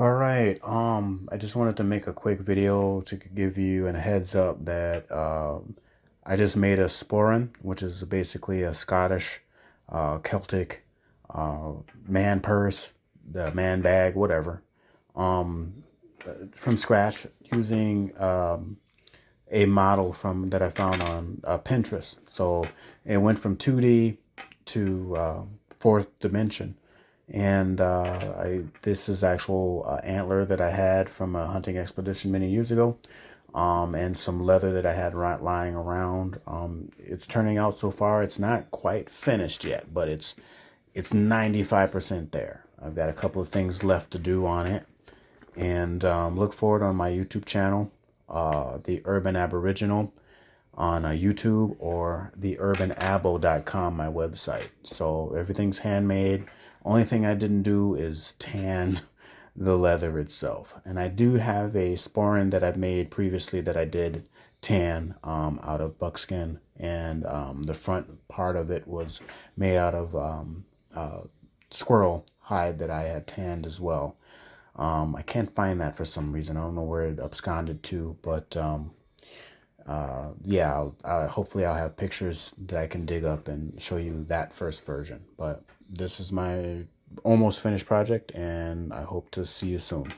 All right. I just wanted to make a quick video to give you a heads up that I just made a Sporran, which is basically a Scottish, Celtic, man purse, the man bag, whatever, um, from scratch using a model from that I found on Pinterest. So it went from 2D to fourth dimension. And this is actual antler that I had from a hunting expedition many years ago, and some leather that I had lying around. It's turning out so far. It's not quite finished yet, but it's 95% there. I've got a couple of things left to do on it, and look forward on my YouTube channel, the Urban Aboriginal on YouTube, or the urbanabo.com, my website. So everything's handmade. Only thing I didn't do is tan the leather itself. And I do have a sporran that I've made previously that I did tan out of buckskin, and the front part of it was made out of squirrel hide that I had tanned as well. I can't find that for some reason. I don't know where it absconded to, but yeah, hopefully I'll have pictures that I can dig up and show you that first version. But this is my almost finished project, and I hope to see you soon.